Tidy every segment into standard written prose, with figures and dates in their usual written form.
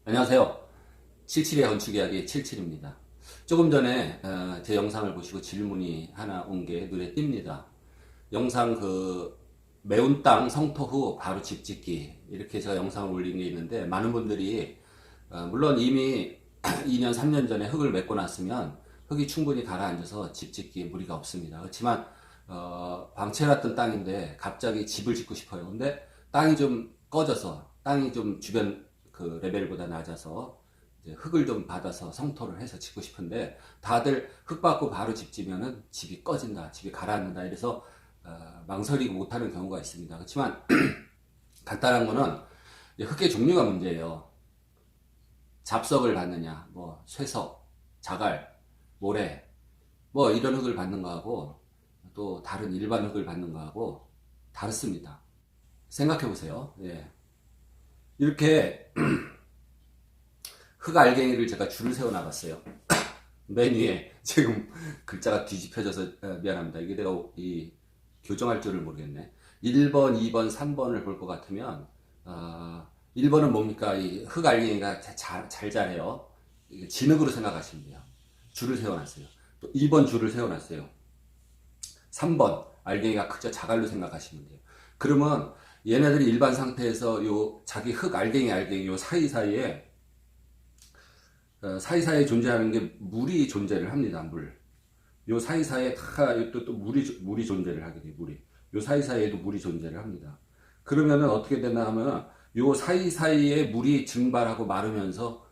안녕하세요. 77의 건축이야기 77입니다. 조금 전에 제 영상을 보시고 질문이 하나 온 게 눈에 띕니다. 영상 매운 땅 성토 후 바로 집 짓기 이렇게 제가 영상을 올린 게 있는데 많은 분들이 물론 이미 2년 3년 전에 흙을 메고 났으면 흙이 충분히 가라앉아서 집 짓기에 무리가 없습니다. 그렇지만 방치해놨던 땅인데 갑자기 집을 짓고 싶어요. 근데 땅이 좀 꺼져서 땅이 좀 주변 그 레벨보다 낮아서 이제 흙을 좀 받아서 성토를 해서 짓고 싶은데 다들 흙 받고 바로 집 지면은 집이 꺼진다, 집이 가라앉는다 이래서 망설이고 못하는 경우가 있습니다. 그렇지만 간단한 거는 흙의 종류가 문제예요. 잡석을 받느냐, 뭐 쇠석, 자갈, 모래, 뭐 이런 흙을 받는 거하고 또 다른 일반 흙을 받는 거하고 다릅니다. 생각해 보세요. 예. 이렇게 흙 알갱이를 제가 줄을 세워 나갔어요. 맨 위에 지금 글자가 뒤집혀져서 미안합니다. 이게 내가 이 교정할 줄을 모르겠네. 1번, 2번, 3번을 볼 것 같으면 1번은 뭡니까? 이 흙 알갱이가 잘 자래요. 진흙으로 생각하시면 돼요. 줄을 세워놨어요. 또 2번 줄을 세워놨어요. 3번 알갱이가 크죠. 자갈로 생각하시면 돼요. 그러면 얘네들이 일반 상태에서 요 자기 흙 알갱이 요 사이사이에 사이사이에 존재하는 게 물이 존재를 합니다. 물. 요 사이사이에 또 물이 존재를 하게 돼요. 물이. 요 사이사이에도 물이 존재를 합니다. 그러면은 어떻게 되나 하면 요 사이사이에 물이 증발하고 마르면서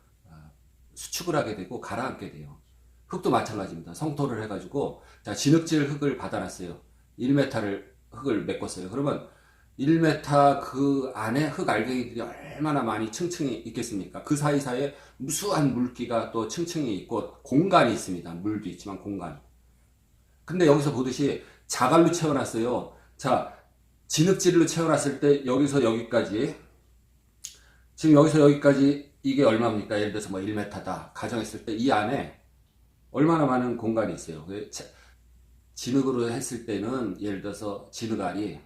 수축을 하게 되고 가라앉게 돼요. 흙도 마찬가지입니다. 성토를 해가지고 자 진흙질 흙을 받아놨어요. 1m를 흙을 메꿨어요. 그러면 1m 그 안에 흙 알갱이들이 얼마나 많이 층층이 있겠습니까? 그 사이사이에 무수한 물기가 또 층층이 있고 공간이 있습니다. 물도 있지만 공간. 근데 여기서 보듯이 자갈로 채워놨어요. 자, 진흙질로 채워놨을 때 여기서 여기까지 지금 여기서 여기까지 이게 얼마입니까? 예를 들어서 뭐 1m다 가정했을 때 이 안에 얼마나 많은 공간이 있어요. 진흙으로 했을 때는 예를 들어서 진흙알이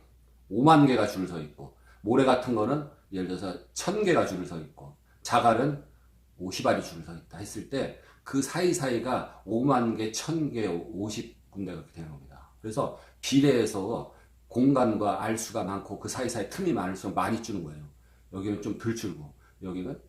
5만 개가 줄 서 있고 모래 같은 거는 예를 들어서 1000개가 줄 서 있고 자갈은 50알이 줄 서 있다 했을 때 그 사이사이가 5만 개, 1000개, 50군데 그렇게 되는 겁니다. 그래서 비례해서 공간과 알수가 많고 그 사이사이 틈이 많을수록 많이 주는 거예요. 여기는 좀 덜 줄고 여기는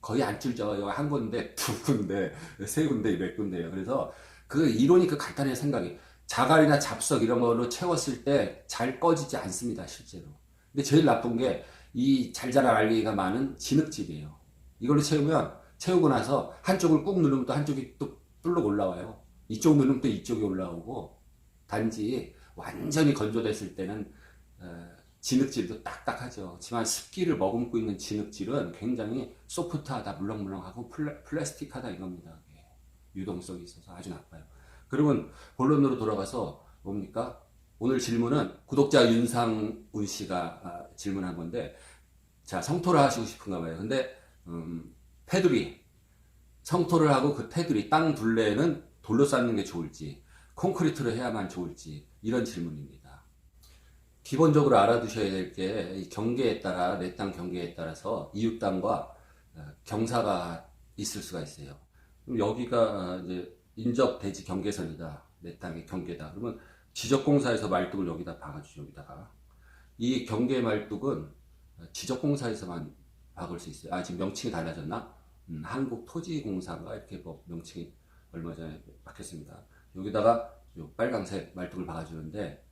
거의 안 줄죠. 여기 한 군데, 두 군데, 세 군데, 몇 군데예요. 그래서 그 이론이 그 간단해요. 생각이. 자갈이나 잡석 이런 걸로 채웠을 때 잘 꺼지지 않습니다. 실제로. 근데 제일 나쁜 게 이 잘 자란 알갱이가 많은 진흙질이에요. 이걸로 채우고 나서 한쪽을 꾹 누르면 또 한쪽이 또 뿔룩 올라와요. 이쪽 누르면 또 이쪽이 올라오고 단지 완전히 건조됐을 때는 진흙질도 딱딱하죠. 하지만 습기를 머금고 있는 진흙질은 굉장히 소프트하다, 물렁물렁하고 플라스틱하다 이겁니다. 유동성이 있어서 아주 나빠요. 그러면 본론으로 돌아가서 뭡니까? 오늘 질문은 구독자 윤상운 씨가 질문한 건데, 자, 성토를 하시고 싶은가 봐요. 근데 테두리, 성토를 하고 그 테두리, 땅 둘레는 돌로 쌓는 게 좋을지, 콘크리트로 해야만 좋을지, 이런 질문입니다. 기본적으로 알아두셔야 될 게 경계에 따라 내 땅 경계에 따라서 이웃 땅과 경사가 있을 수가 있어요. 그럼 여기가 이제 인접 대지 경계선이다. 내 땅의 경계다. 그러면 지적공사에서 말뚝을 여기다 박아주죠. 여기다가 이 경계 말뚝은 지적공사에서만 박을 수 있어요. 지금 명칭이 달라졌나? 한국토지공사가 이렇게 뭐 명칭이 얼마 전에 박혔습니다. 여기다가 요 빨강색 말뚝을 박아주는데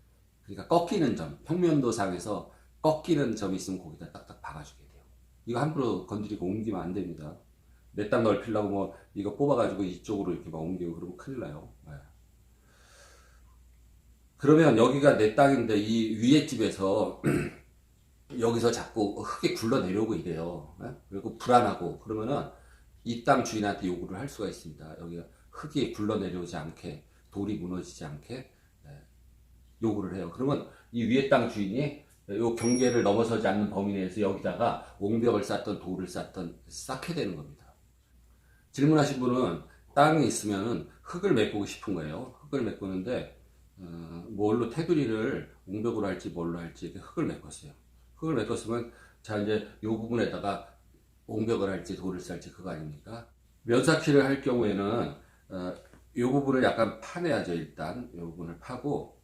그러니까 꺾이는 점, 평면도상에서 꺾이는 점이 있으면 거기다 딱딱 박아주게 돼요. 이거 함부로 건드리고 옮기면 안 됩니다. 내 땅 넓히려고 뭐 이거 뽑아가지고 이쪽으로 이렇게 막 옮기고 그러면 큰일 나요. 네. 그러면 여기가 내 땅인데 이 위에 집에서 여기서 자꾸 흙이 굴러 내려오고 이래요. 네? 그리고 불안하고 그러면은 이 땅 주인한테 요구를 할 수가 있습니다. 여기가 흙이 굴러 내려오지 않게 돌이 무너지지 않게 요구를 해요. 그러면 이 위에 땅 주인이 요 경계를 넘어서지 않는 범위 내에서 여기다가 옹벽을 쌓던 돌을 쌓던 쌓게 되는 겁니다. 질문하신 분은 땅이 있으면 흙을 메꾸고 싶은 거예요. 흙을 메꾸는데 뭘로 테두리를 옹벽으로 할지 뭘로 할지 흙을 메꿨어요. 흙을 메꿨으면 자 이제 요 부분에다가 옹벽을 할지 돌을 쌀지 그거 아닙니까? 면사키를 할 경우에는 이 부분을 약간 파내야죠. 일단 이 부분을 파고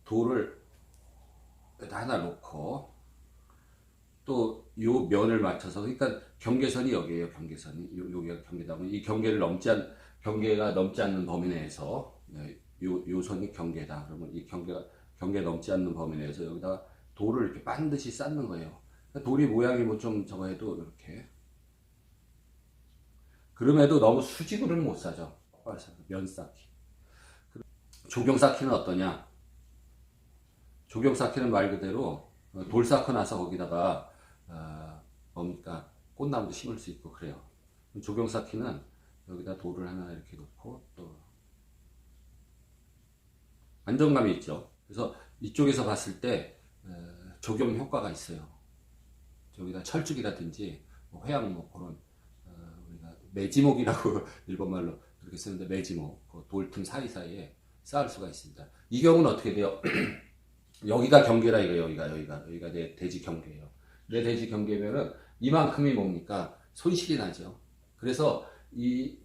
돌을 여기다 하나 놓고 또 요 면을 맞춰서, 그러니까 경계선이 여기에요. 경계선이 여기가 경계다 보니 이 경계가 넘지 않는 범위 내에서 요 선이 경계다. 그러면 이 경계 넘지 않는 범위 내에서 여기다가 돌을 이렇게 반드시 쌓는 거예요. 그러니까 돌이 모양이 뭐 좀 저거 해도 이렇게, 그럼에도 너무 수직으로는 못 사죠. 면 쌓기. 조경 쌓기는 어떠냐? 조경 쌓기는 말 그대로 돌 쌓고 나서 거기다가 뭡니까 꽃나무도 심을 수 있고 그래요. 조경 쌓기는 여기다 돌을 하나 이렇게 놓고 또 안정감이 있죠. 그래서 이쪽에서 봤을 때 조경 효과가 있어요. 저기다 철쭉이라든지 뭐 회양 뭐 그런 우리가 매지목이라고 일본말로 그렇게 쓰는데, 매지목 그 돌틈 사이사이에 쌓을 수가 있습니다. 이 경우는 어떻게 돼요? 여기가 경계라 이거예요. 여기가 내 대지 경계예요. 내 대지 경계면은 이만큼이 뭡니까 손실이 나죠. 그래서 이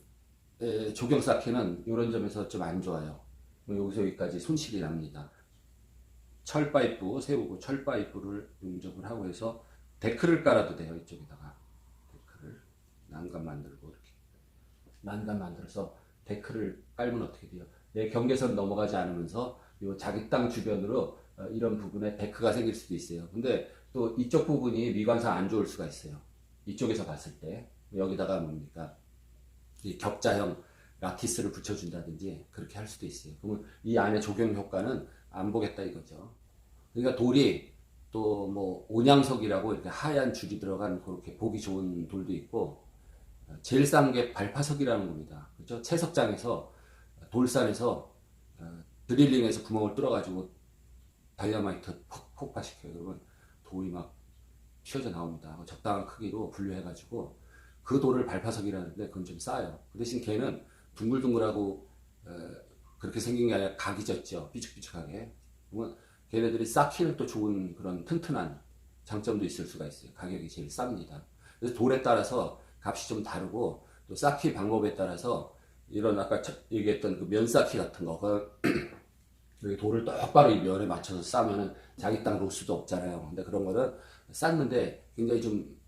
조경 쌓기는 이런 점에서 좀 안 좋아요. 여기서 여기까지 손실이 납니다. 철 파이프 세우고 철 파이프를 용접을 하고 해서 데크를 깔아도 돼요. 이쪽에다가 데크를 난간 만들고 이렇게 난간 만들어서 데크를 깔면 어떻게 돼요? 내 경계선 넘어가지 않으면서 요 자기 땅 주변으로 이런 부분에 데크가 생길 수도 있어요. 근데 또 이쪽 부분이 미관상 안 좋을 수가 있어요. 이쪽에서 봤을 때 여기다가 뭡니까 이 격자형 라티스를 붙여준다든지 그렇게 할 수도 있어요. 그러면 이 안에 조경 효과는 안 보겠다 이거죠. 그러니까 돌이 또 뭐 온양석이라고 이렇게 하얀 줄이 들어간 그렇게 보기 좋은 돌도 있고, 제일 싼 게 발파석이라는 겁니다. 그렇죠? 채석장에서 돌산에서 드릴링해서 구멍을 뚫어가지고 다이아마이트 폭파시켜요. 그러면 돌이 막 튀어져 나옵니다. 적당한 크기로 분류해가지고 그 돌을 발파석이라는데 그건 좀 싸요. 그 대신 걔는 둥글둥글하고 그렇게 생긴 게 아니라 각이 졌죠. 삐죽삐죽하게. 그러면 걔네들이 쌓기는 또 좋은 그런 튼튼한 장점도 있을 수가 있어요. 가격이 제일 쌉니다. 그래서 돌에 따라서 값이 좀 다르고, 또 쌓기 방법에 따라서 이런 아까 얘기했던 그 면 쌓기 같은 거, 여기 돌을 똑바로 이 면에 맞춰서 쌓으면 자기 땅 로스도 없잖아요. 근데 그런 거는 쌓는데 굉장히 좀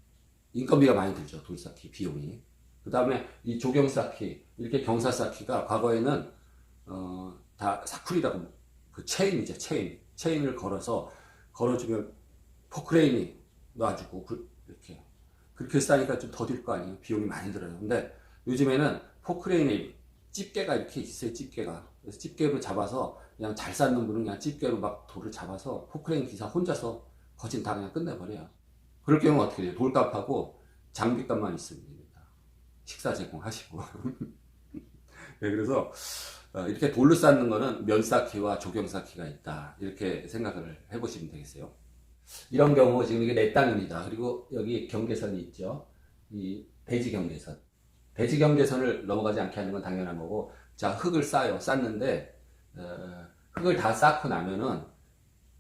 인건비가 많이 들죠. 돌 쌓기 비용이. 그 다음에 이 조경 쌓기, 이렇게 경사 쌓기가 과거에는 다 사쿨이라고, 그 체인이죠. 체인을 걸어주면 포크레인이 놔주고 이렇게 그렇게 싸니까 좀 더딜 거 아니에요. 비용이 많이 들어요. 근데 요즘에는 포크레인에 집게가 이렇게 있어요. 집게가. 그래서 집게로 잡아서 그냥 잘 쌓는 분은 그냥 집게로 막 돌을 잡아서 포크레인 기사 혼자서 거진 다 그냥 끝내버려요. 그럴 경우는 어떻게 돼요? 돌값하고 장비값만 있으면 됩니다. 식사 제공하시고. 네, 그래서 이렇게 돌로 쌓는 거는 면 쌓기와 조경 쌓기가 있다. 이렇게 생각을 해보시면 되겠어요. 이런 경우 지금 이게 내 땅입니다. 그리고 여기 경계선이 있죠. 이 대지 경계선. 대지 경계선을 넘어가지 않게 하는 건 당연한 거고, 자, 흙을 쌓아요. 쌓는데 흙을 다 쌓고 나면은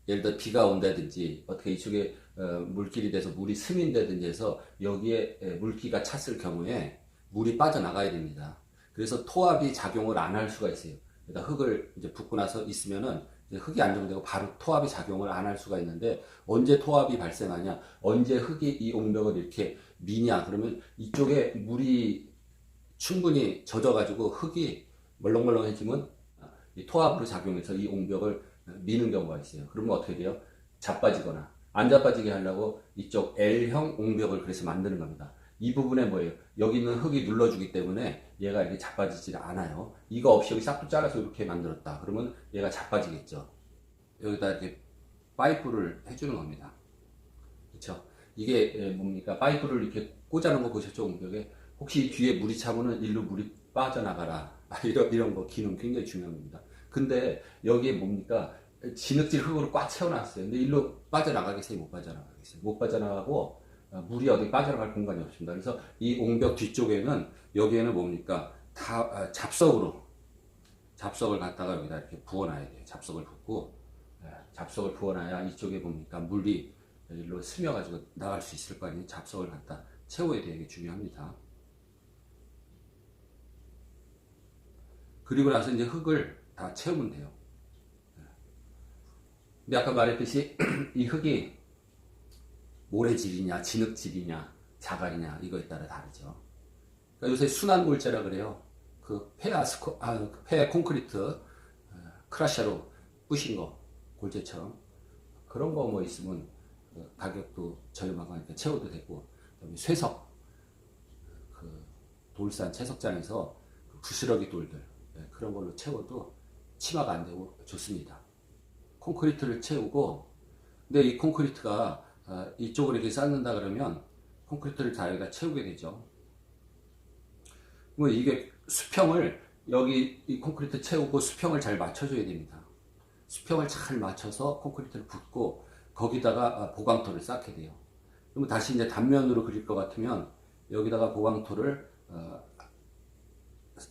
예를 들어 비가 온다든지 어떻게 이쪽에 물길이 돼서 물이 스민다든지 해서 여기에 물기가 찼을 경우에 물이 빠져나가야 됩니다. 그래서 토압이 작용을 안 할 수가 있어요. 그러니까 흙을 이제 붓고 나서 있으면은 이제 흙이 안정되고 바로 토압이 작용을 안 할 수가 있는데, 언제 토압이 발생하냐? 언제 흙이 이 옹벽을 이렇게 미냐? 그러면 이쪽에 물이 충분히 젖어가지고 흙이 멀렁멀렁해지면 이 토압으로 작용해서 이 옹벽을 미는 경우가 있어요. 그러면 어떻게 돼요? 자빠지거나 안 자빠지게 하려고 이쪽 L형 옹벽을 그래서 만드는 겁니다. 이 부분에 뭐예요? 여기 있는 흙이 눌러주기 때문에 얘가 이렇게 자빠지지 않아요. 이거 없이 여기 싹둑 잘라서 이렇게 만들었다. 그러면 얘가 자빠지겠죠. 여기다 이렇게 파이프를 해주는 겁니다. 그렇죠? 이게 뭡니까? 파이프를 이렇게 꽂아놓은 거 보셨죠? 옹벽에. 혹시 뒤에 물이 차면은 일로 물이 빠져나가라. 이런 거 기능 굉장히 중요합니다. 근데 여기에 뭡니까? 진흙질 흙으로 꽉 채워놨어요. 근데 일로 빠져나가겠어요? 못 빠져나가겠어요? 못 빠져나가고 물이 어디 빠져나갈 공간이 없습니다. 그래서 이 옹벽 뒤쪽에는 여기에는 뭡니까? 다 잡석을 갖다가 여기다 이렇게 부어놔야 돼요. 잡석을 붓고 잡석을 부어놔야 이쪽에 뭡니까? 물이 일로 스며가지고 나갈 수 있을 거 아니에요. 잡석을 갖다 채워야 되게 중요합니다. 그리고 나서 이제 흙을 다 채우면 돼요. 근데 아까 말했듯이 이 흙이 모래질이냐, 진흙질이냐, 자갈이냐 이거에 따라 다르죠. 그러니까 요새 순환골재라 그래요. 그 폐 콘크리트 크라샤로 부신 거 골재처럼 그런 거 뭐 있으면 가격도 저렴하고 하니까 채워도 되고, 그다음에 쇠석 그 돌산 채석장에서 그 부스러기 돌들 그런 걸로 채워도 치마가 안 되고 좋습니다. 콘크리트를 채우고, 근데 이 콘크리트가 이쪽으로 이렇게 쌓는다 그러면 콘크리트를 다 여기다 채우게 되죠. 뭐 이게 수평을 여기 이 콘크리트 채우고 수평을 잘 맞춰줘야 됩니다. 수평을 잘 맞춰서 콘크리트를 붓고 거기다가 보강토를 쌓게 돼요. 그러면 다시 이제 단면으로 그릴 것 같으면 여기다가 보강토를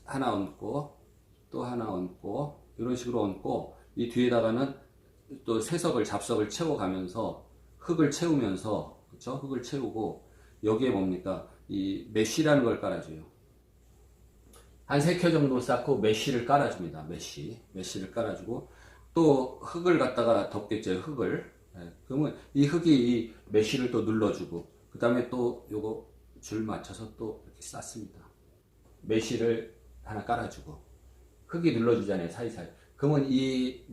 하나 얹고 또 하나 얹고 이런 식으로 얹고, 이 뒤에다가는 또 쇠석을 잡석을 채워가면서 흙을 채우면서, 그렇죠? 흙을 채우고 여기에 뭡니까? 이 메쉬라는 걸 깔아줘요. 한 3켜 정도 쌓고 메쉬를 깔아줍니다. 메쉬를 깔아주고 또 흙을 갖다가 덮겠죠. 흙을. 그러면 이 흙이 이 메쉬를 또 눌러주고, 그 다음에 또 요거 줄 맞춰서 또 이렇게 쌓습니다. 메쉬를 하나 깔아주고 흙이 눌러주잖아요. 사이사이. 그러면 이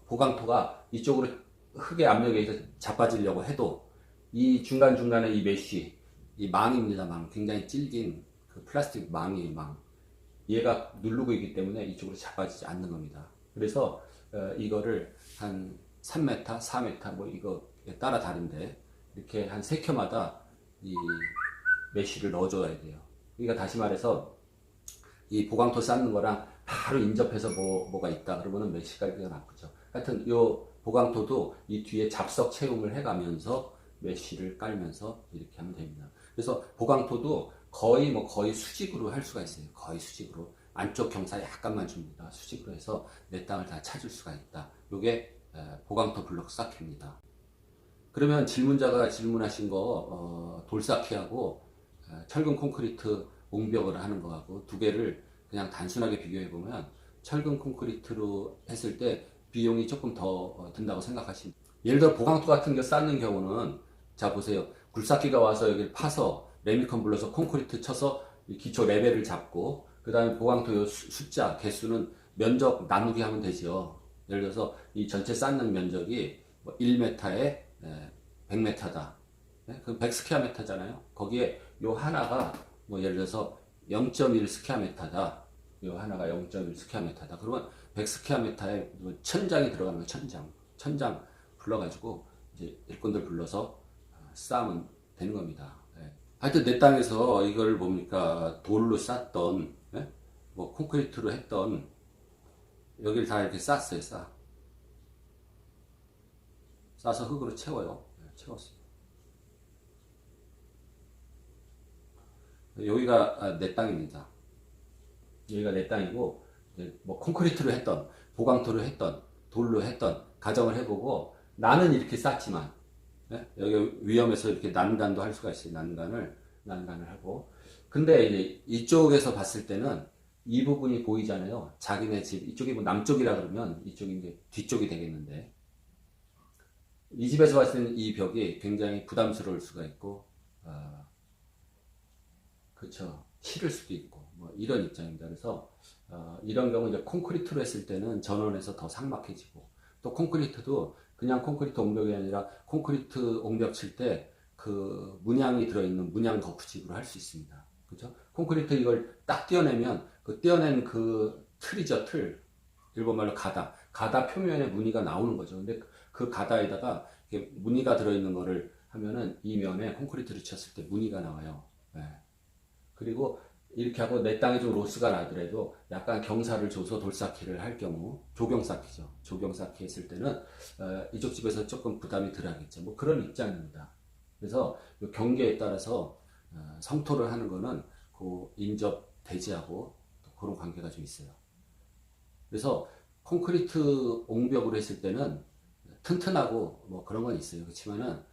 보강토가 이쪽으로 흙의 압력에 의해서 자빠지려고 해도 이 중간중간에 이 메쉬, 이 망입니다. 망. 굉장히 질긴 그 플라스틱 망이에요. 망. 얘가 누르고 있기 때문에 이쪽으로 자빠지지 않는 겁니다. 그래서 이거를 한 3m, 4m 뭐 이거에 따라 다른데 이렇게 한 3켜마다 이 메쉬를 넣어줘야 돼요. 그러니까 다시 말해서 이 보강토 쌓는 거랑 바로 인접해서 뭐가 있다 그러면은 메쉬 깔기가 나쁘죠. 하여튼 요 보강토도 이 뒤에 잡석 채움을 해가면서 메쉬를 깔면서 이렇게 하면 됩니다. 그래서 보강토도 거의 수직으로 할 수가 있어요. 거의 수직으로. 안쪽 경사 약간만 줍니다. 수직으로 해서 내 땅을 다 찾을 수가 있다. 요게 보강토 블록 쌓기입니다. 그러면 질문자가 질문하신 거 돌쌓기하고 철근 콘크리트 옹벽을 하는 거하고 두 개를 그냥 단순하게 비교해 보면 철근 콘크리트로 했을 때 비용이 조금 더 든다고 생각하시면, 예를 들어 보강토 같은 거 쌓는 경우는 자 보세요. 굴삭기가 와서 여기를 파서 레미컨 불러서 콘크리트 쳐서 기초 레벨을 잡고, 그 다음에 보강토 숫자 개수는 면적 나누기 하면 되죠. 예를 들어서 이 전체 쌓는 면적이 1m에 100m다. 그럼 100스퀘어미터잖아요. 거기에 요 하나가 예를 들어서 0.1 스퀘어미터다. 요 하나가 0.1 스퀘어미터다. 그러면 100스퀘어미터에 천장이 들어가는 거예요. 천장 불러가지고 이제 일꾼들 불러서 쌓으면 되는 겁니다. 하여튼 내 땅에서 이걸 뭡니까? 돌로 쌓던, 뭐 콘크리트로 했던, 여기를 다 이렇게 쌌어요. 싸서 흙으로 채워요. 채웠어요. 여기가 내 땅입니다. 여기가 내 땅이고, 뭐 콘크리트로 했던, 보강토로 했던, 돌로 했던 가정을 해보고, 나는 이렇게 쌓지만 여기 위험해서 이렇게 난간도 할 수가 있어요. 난간을 하고. 근데 이제 이쪽에서 봤을 때는 이 부분이 보이잖아요. 자기네 집 이쪽이 뭐 남쪽이라 그러면 이쪽이 이제 뒤쪽이 되겠는데, 이 집에서 봤을 때는 이 벽이 굉장히 부담스러울 수가 있고, 그렇죠. 싫을 수도 있고, 뭐 이런 입장입니다. 그래서 이런 경우 이제 콘크리트로 했을 때는 전원에서 더 삭막해지고, 또 콘크리트도 그냥 콘크리트 옹벽이 아니라 콘크리트 옹벽 칠 때 그 문양이 들어있는 문양 덕후집으로 할 수 있습니다. 그렇죠? 콘크리트 이걸 딱 떼어내면 그 떼어낸 그 틀이죠, 틀. 일본말로 가다. 가다 표면에 무늬가 나오는 거죠. 근데 그 가다에다가 이렇게 무늬가 들어있는 거를 하면은 이 면에 콘크리트를 쳤을 때 무늬가 나와요. 그리고 이렇게 하고 내 땅에 좀 로스가 나더라도 약간 경사를 줘서 돌쌓기를 할 경우, 조경쌓기죠. 조경쌓기 했을 때는 이쪽 집에서 조금 부담이 덜 하겠죠. 뭐 그런 입장입니다. 그래서 경계에 따라서 성토를 하는 거는 그 인접 대지하고 그런 관계가 좀 있어요. 그래서 콘크리트 옹벽으로 했을 때는 튼튼하고 뭐 그런 건 있어요. 그렇지만은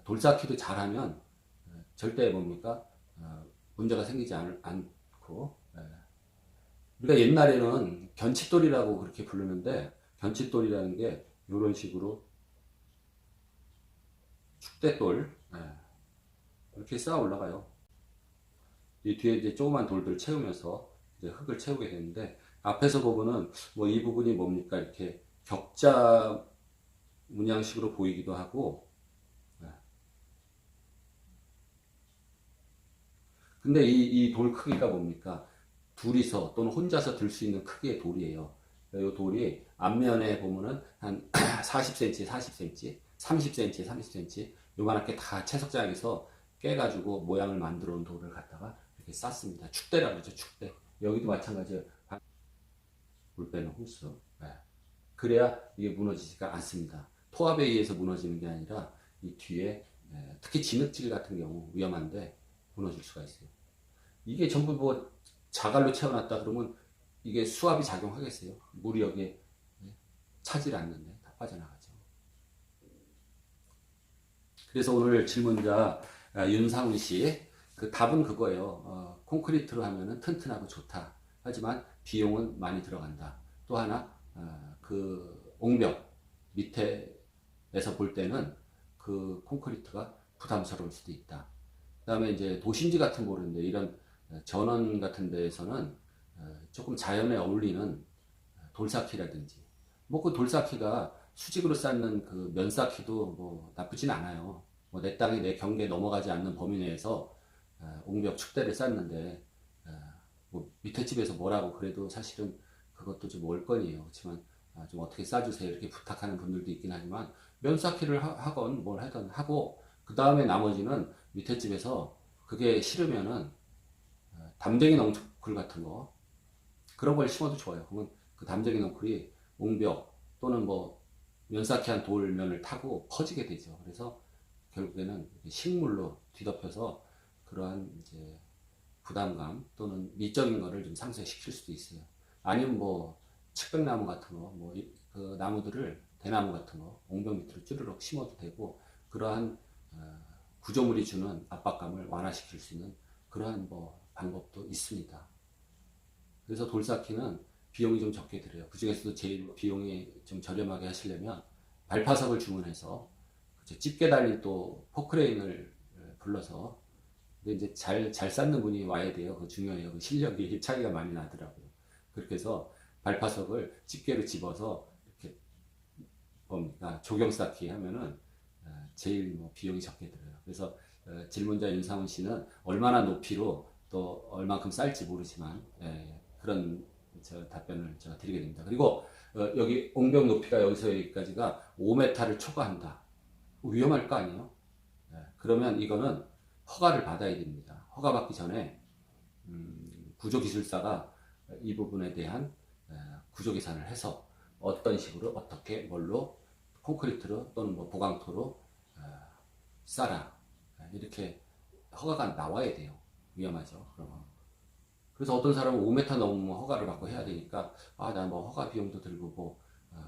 돌쌓기도 잘하면 절대 뭡니까 문제가 생기지 않고 우리가 옛날에는 견칫돌이라고 그렇게 부르는데 견칫돌이라는 게 이런 식으로 축대돌 이렇게 쌓아 올라가요. 이 뒤에 이제 조그만 돌들 채우면서 이제 흙을 채우게 되는데 앞에서 보면은 뭐 이 부분이 뭡니까 이렇게 격자 문양식으로 보이기도 하고 근데 이 돌 크기가 뭡니까 둘이서 또는 혼자서 들 수 있는 크기의 돌이에요. 이 돌이 앞면에 보면은 한 40cm, 40cm, 30cm, 30cm 요만하게 다 채석장에서 깨가지고 모양을 만들어 온 돌을 갖다가 이렇게 쌌습니다. 축대라고 그러죠. 축대. 여기도 마찬가지예요. 물 빼는 호스. 그래야 이게 무너지지가 않습니다. 토압에 의해서 무너지는 게 아니라 이 뒤에 특히 진흙질 같은 경우 위험한데 무너질 수가 있어요. 이게 전부 뭐 자갈로 채워놨다 그러면 이게 수압이 작용하겠어요. 물이 여기에 차질 않는데 다 빠져나가죠. 그래서 오늘 질문자 윤상훈 씨, 그 답은 그거예요. 콘크리트로 하면은 튼튼하고 좋다. 하지만 비용은 많이 들어간다. 또 하나 그 옹벽 밑에서 볼 때는 그 콘크리트가 부담스러울 수도 있다. 그다음에 이제 도심지 같은 곳인데 이런 전원 같은 데에서는 조금 자연에 어울리는 돌쌓기라든지 뭐 그 돌쌓기가 수직으로 쌓는 그 면쌓기도 뭐 나쁘진 않아요. 뭐 내 땅이 내 경계에 넘어가지 않는 범위 내에서 옹벽 축대를 쌓는데 뭐 밑에 집에서 뭐라고 그래도 사실은 그것도 좀 월권이에요. 그렇지만 좀 어떻게 싸주세요 이렇게 부탁하는 분들도 있긴 하지만 면쌓기를 하건 뭘 하든 하고 그 다음에 나머지는 밑에 집에서 그게 싫으면은 담쟁이 넝쿨 같은 거 그런 걸 심어도 좋아요. 그러면 그 담쟁이 넝쿨이 옹벽 또는 뭐 면쌓기한 돌면을 타고 퍼지게 되죠. 그래서 결국에는 식물로 뒤덮여서 그러한 이제 부담감 또는 미적인 거를 좀 상쇄시킬 수도 있어요. 아니면 뭐 측백나무 같은 거, 뭐 그 나무들을 대나무 같은 거 옹벽 밑으로 쭈르륵 심어도 되고 그러한 구조물이 주는 압박감을 완화시킬 수 있는 그러한 뭐 방법도 있습니다. 그래서 돌쌓기는 비용이 좀 적게 들어요. 그 중에서도 제일 비용이 좀 저렴하게 하시려면 발파석을 주문해서 집게 달린 또 포크레인을 불러서 근데 이제 잘 쌓는 분이 와야 돼요. 그거 중요해요. 그 실력이 차이가 많이 나더라고요. 그렇게 해서 발파석을 집게로 집어서 이렇게 뭡니까 조경 쌓기 하면은 제일 뭐 비용이 적게 들어요. 그래서 질문자 윤상훈 씨는 얼마나 높이로 또 얼만큼 쌓을지 모르지만 그런 답변을 제가 드리게 됩니다. 그리고 여기 옹벽 높이가 여기서 여기까지가 5m를 초과한다. 위험할 거 아니에요? 그러면 이거는 허가를 받아야 됩니다. 허가 받기 전에 구조기술사가 이 부분에 대한 구조계산을 해서 어떤 식으로 어떻게 뭘로 콘크리트로 또는 뭐 보강토로 쌓아 이렇게 허가가 나와야 돼요. 위험하죠. 그러면. 그래서 어떤 사람은 5m 넘으면 허가를 받고 해야 되니까 나 뭐 허가 비용도 들고 뭐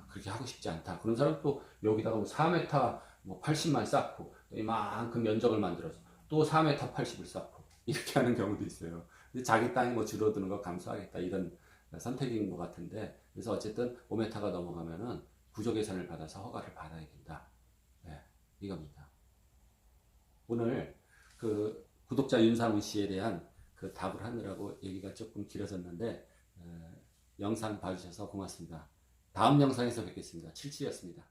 그렇게 하고 싶지 않다. 그런 사람 또 여기다가 뭐 4m 뭐 80만 쌓고 이만큼 면적을 만들어서 또 4m 80을 쌓고 이렇게 하는 경우도 있어요. 근데 자기 땅이 뭐 줄어드는 거 감수하겠다 이런 선택인 것 같은데 그래서 어쨌든 5m가 넘어가면은 구조계산을 받아서 허가를 받아야 된다. 이겁니다. 오늘 그 구독자 윤상훈 씨에 대한 그 답을 하느라고 얘기가 조금 길어졌는데 영상 봐주셔서 고맙습니다. 다음 영상에서 뵙겠습니다. 칠칠이었습니다.